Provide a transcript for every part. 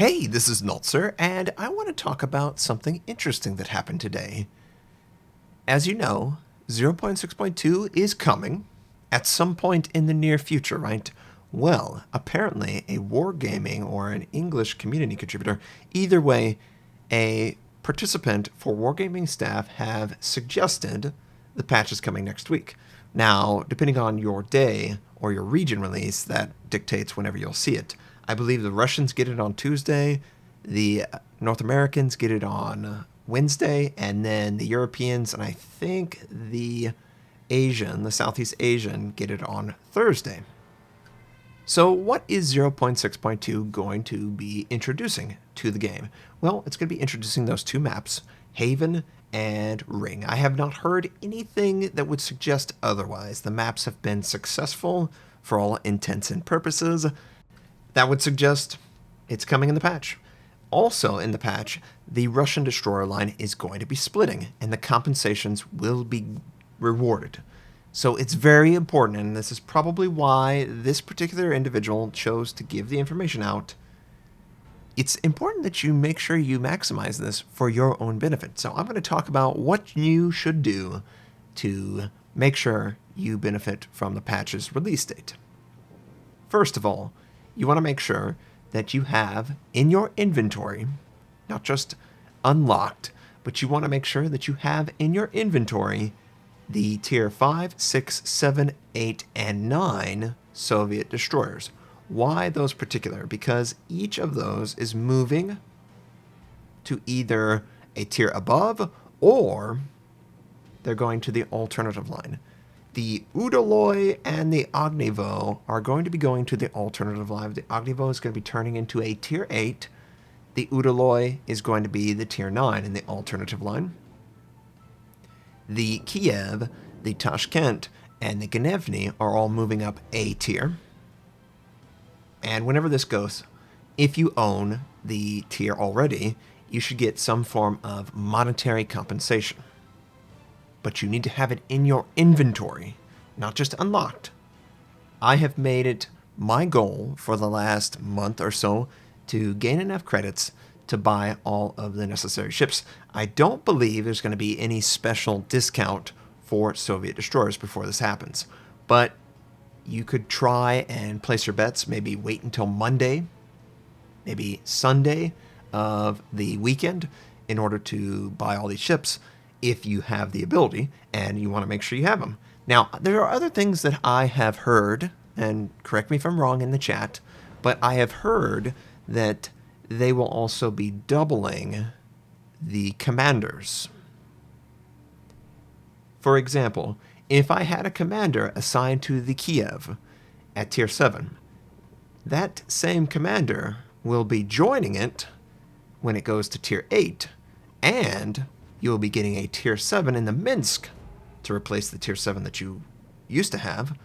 Hey, this is Notser, and I want to talk about something interesting that happened today. As you know, 0.6.2 is coming at some point in the near future, right? Well, apparently a wargaming or an English community contributor, either way, a participant for wargaming staff have suggested the patch is coming next week. Now, depending on your day or your region release, that dictates whenever you'll see it. I believe the Russians get it on Tuesday, the North Americans get it on Wednesday, and then the Europeans and I think the Southeast Asian, get it on Thursday. So what is 0.6.2 going to be introducing to the game? Well, it's going to be introducing those two maps, Haven and Ring. I have not heard anything that would suggest otherwise. The maps have been successful for all intents and purposes. That would suggest it's coming in the patch. Also in the patch, the Russian destroyer line is going to be splitting, and the compensations will be rewarded. So it's very important, and this is probably why this particular individual chose to give the information out. It's important that you make sure you maximize this for your own benefit. So I'm going to talk about what you should do to make sure you benefit from the patch's release date. First of all, you want to make sure that you have in your inventory, not just unlocked, but you want to make sure that you have in your inventory the tier 5, 6, 7, 8, and 9 Soviet destroyers. Why those particular? Because each of those is moving to either a tier above or they're going to the alternative line. The Udaloy and the Ognivo are going to be going to the alternative line. The Ognivo is going to be turning into a tier 8. The Udaloy is going to be the tier 9 in the alternative line. The Kiev, the Tashkent, and the Gnevny are all moving up a tier. And whenever this goes, if you own the tier already, you should get some form of monetary compensation. But you need to have it in your inventory, not just unlocked. I have made it my goal for the last month or so to gain enough credits to buy all of the necessary ships. I don't believe there's going to be any special discount for Soviet destroyers before this happens, but you could try and place your bets, maybe wait until Monday, maybe Sunday of the weekend in order to buy all these ships if you have the ability and you want to make sure you have them. Now, there are other things that I have heard, and correct me if I'm wrong in the chat, but I have heard that they will also be doubling the commanders. For example, if I had a commander assigned to the Kiev at tier 7, that same commander will be joining it when it goes to tier 8, and you'll be getting a tier 7 in the Minsk to replace the tier 7 that you used to have.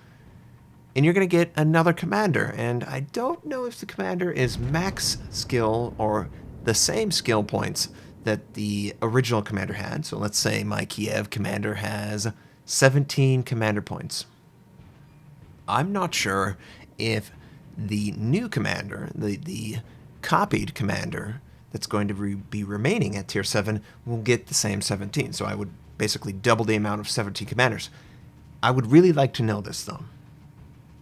And you're going to get another commander. And I don't know if the commander is max skill or the same skill points that the original commander had. So let's say my Kiev commander has 17 commander points. I'm not sure if the new commander, the copied commander that's going to be remaining at tier 7 will get the same 17. So I would basically double the amount of 17 commanders. I would really like to know this, though.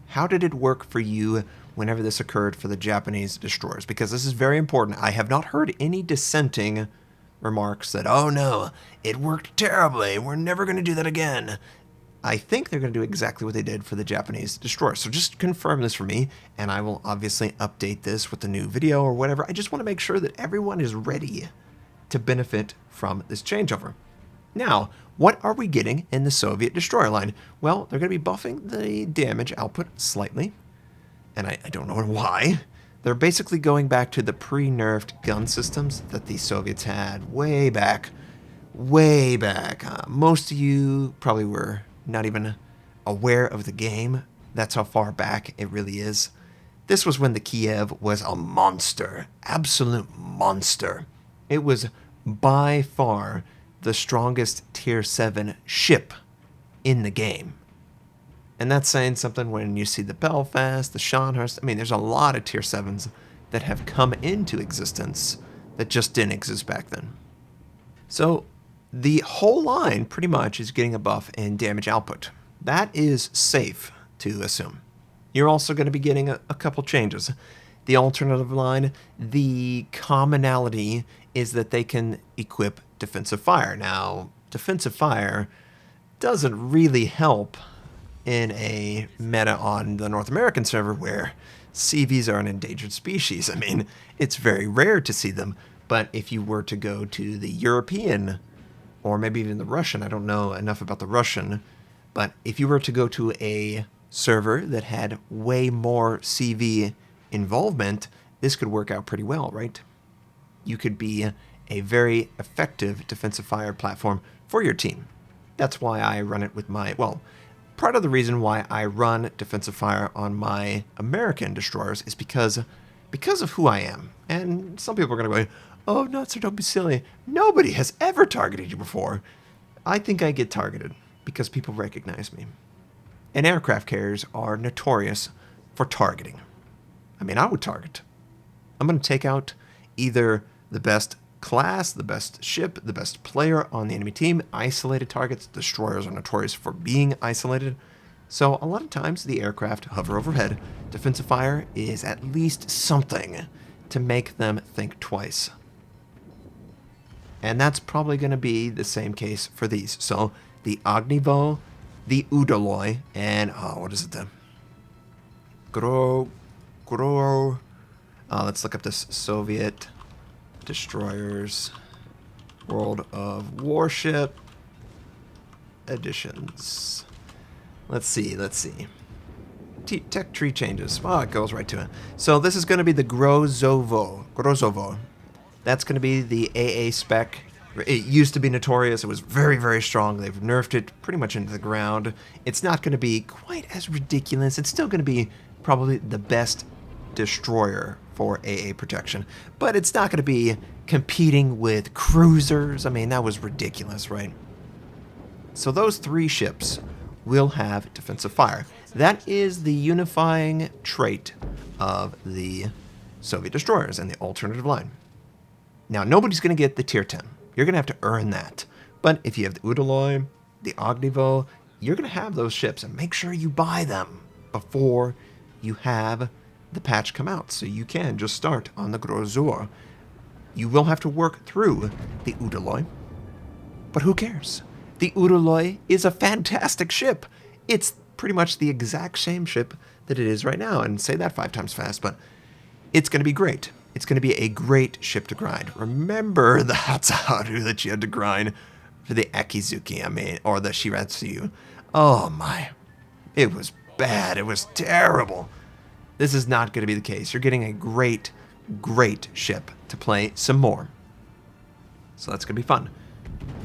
How did it work for you whenever this occurred for the Japanese destroyers? Because this is very important. I have not heard any dissenting remarks that, oh no, it worked terribly, we're never going to do that again. I think they're going to do exactly what they did for the Japanese destroyers. So just confirm this for me, and I will obviously update this with the new video or whatever. I just want to make sure that everyone is ready to benefit from this changeover. Now, what are we getting in the Soviet destroyer line? Well, they're going to be buffing the damage output slightly, and I don't know why. They're basically going back to the pre-nerfed gun systems that the Soviets had way back. Most of you probably were not even aware of the game. That's how far back it really is. This was when the Kiev was a monster, absolute monster. It was by far the strongest tier 7 ship in the game. And that's saying something when you see the Belfast, the Scharnhorst. I mean, there's a lot of tier 7s that have come into existence that just didn't exist back then. So the whole line pretty much is getting a buff in damage output. That is safe to assume. You're also going to be getting a couple changes. The alternative line, the commonality is that they can equip defensive fire. Now, defensive fire doesn't really help in a meta on the North American server where CVs are an endangered species. I mean, it's very rare to see them, but if you were to go to the European, or maybe even the Russian, I don't know enough about the Russian, but if you were to go to a server that had way more CV involvement, this could work out pretty well, right? You could be a very effective defensive fire platform for your team. That's why I run it with my, well, part of the reason why I run defensive fire on my American destroyers is because of who I am. And some people are going to go, oh, Notser, don't be silly. Nobody has ever targeted you before. I think I get targeted because people recognize me. And aircraft carriers are notorious for targeting. I mean, I would target. I'm going to take out either the best class, the best ship, the best player on the enemy team. Isolated targets, destroyers are notorious for being isolated. So a lot of times the aircraft hover overhead. Defensive fire is at least something to make them think twice. And that's probably going to be the same case for these. So the Ognivo, the Udaloy, and, what is it then? Let's look up this Soviet destroyers, World of Warship editions. Let's see. Tech tree changes. Oh, it goes right to it. So this is going to be the Grozovo. That's going to be the AA spec. It used to be notorious. It was very, very strong. They've nerfed it pretty much into the ground. It's not going to be quite as ridiculous. It's still going to be probably the best destroyer for AA protection. But it's not going to be competing with cruisers. I mean, that was ridiculous, right? So those three ships will have defensive fire. That is the unifying trait of the Soviet destroyers and the alternative line. Now, nobody's going to get the tier 10. You're going to have to earn that. But if you have the Udaloy, the Ognivo, you're going to have those ships, and make sure you buy them before you have the patch come out, so you can just start on the Grozor. You will have to work through the Udaloy, but who cares? The Udaloy is a fantastic ship. It's pretty much the exact same ship that it is right now, and say that 5 times fast, but it's going to be great. It's going to be a great ship to grind. Remember the Hatsuharu that you had to grind for the Akizuki, or the Shiratsu. Oh my. It was bad. It was terrible. This is not going to be the case. You're getting a great, great ship to play some more. So that's going to be fun.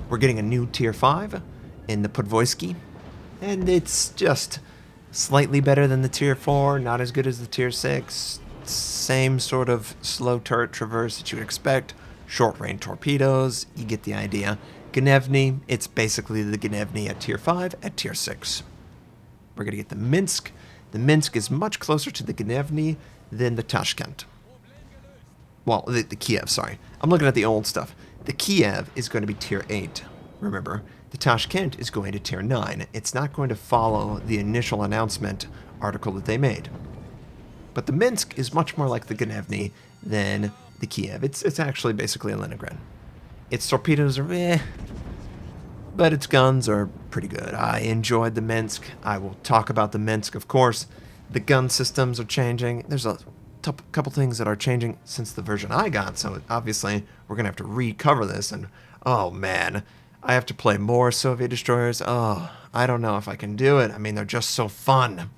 We're getting a new tier 5 in the Podvoisky, and it's just slightly better than the tier 4, not as good as the tier 6. Same sort of slow turret traverse that you would expect. Short range torpedoes, you get the idea. Gnevny, it's basically the Gnevny at tier 5 at tier 6. We're going to get the Minsk. The Minsk is much closer to the Gnevny than the Tashkent. Well, the Kiev, sorry. I'm looking at the old stuff. The Kiev is going to be tier 8, remember. The Tashkent is going to tier 9. It's not going to follow the initial announcement article that they made. But the Minsk is much more like the Gnevny than the Kiev. It's actually basically a Leningrad. Its torpedoes are but its guns are pretty good. I enjoyed the Minsk. I will talk about the Minsk, of course. The gun systems are changing. There's a couple things that are changing since the version I got, so obviously we're going to have to recover this, and oh man, I have to play more Soviet destroyers. Oh, I don't know if I can do it. I mean, they're just so fun.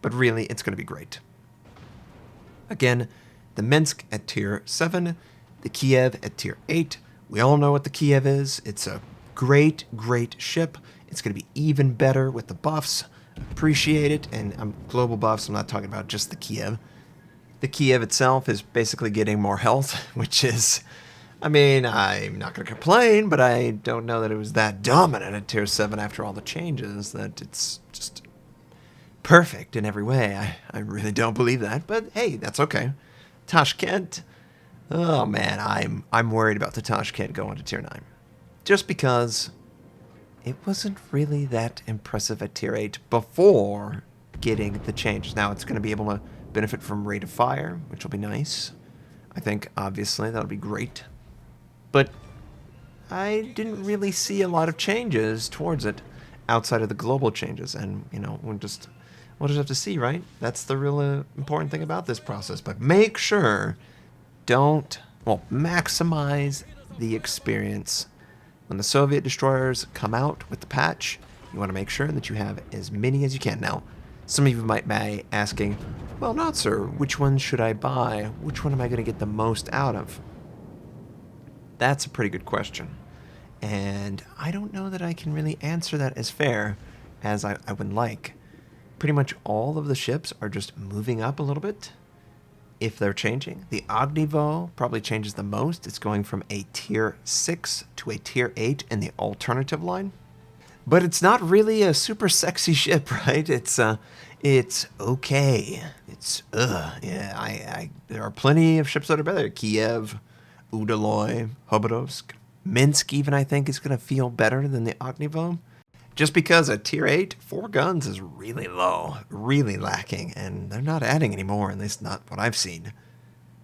But really, it's going to be great. Again, the Minsk at tier 7, the Kiev at tier 8. We all know what the Kiev is. It's a great, great ship. It's going to be even better with the buffs. Appreciate it. And global buffs, I'm not talking about just the Kiev. The Kiev itself is basically getting more health, which is, I mean, I'm not going to complain, but I don't know that it was that dominant at tier 7 after all the changes, that it's just perfect in every way. I really don't believe that, but hey, that's okay. Tashkent. Oh man, I'm worried about the Tashkent going to tier 9. Just because it wasn't really that impressive at tier 8 before getting the changes. Now it's going to be able to benefit from rate of fire, which will be nice. I think, obviously, that'll be great. But I didn't really see a lot of changes towards it outside of the global changes. And, we'll just have to see, right? That's the real important thing about this process. But make sure, maximize the experience. When the Soviet destroyers come out with the patch, you want to make sure that you have as many as you can. Now, some of you might be asking, well, Notser, which one should I buy? Which one am I going to get the most out of? That's a pretty good question. And I don't know that I can really answer that as fair as I would like. Pretty much all of the ships are just moving up a little bit. If they're changing, the Ognivo probably changes the most. It's going from a tier 6 to a tier 8 in the alternative line. But it's not really a super sexy ship, right? It's okay. There are plenty of ships that are better. Kiev, Udaloy, Hobodovsk, Minsk even I think is going to feel better than the Ognivo. Just because a tier 8, 4 guns is really low, really lacking, and they're not adding any more, at least not what I've seen.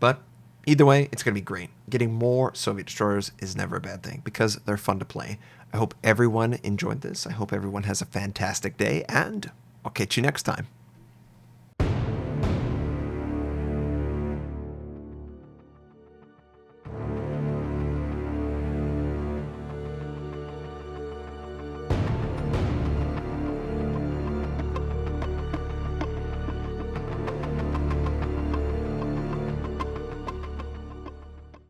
But either way, it's going to be great. Getting more Soviet destroyers is never a bad thing because they're fun to play. I hope everyone enjoyed this. I hope everyone has a fantastic day, and I'll catch you next time.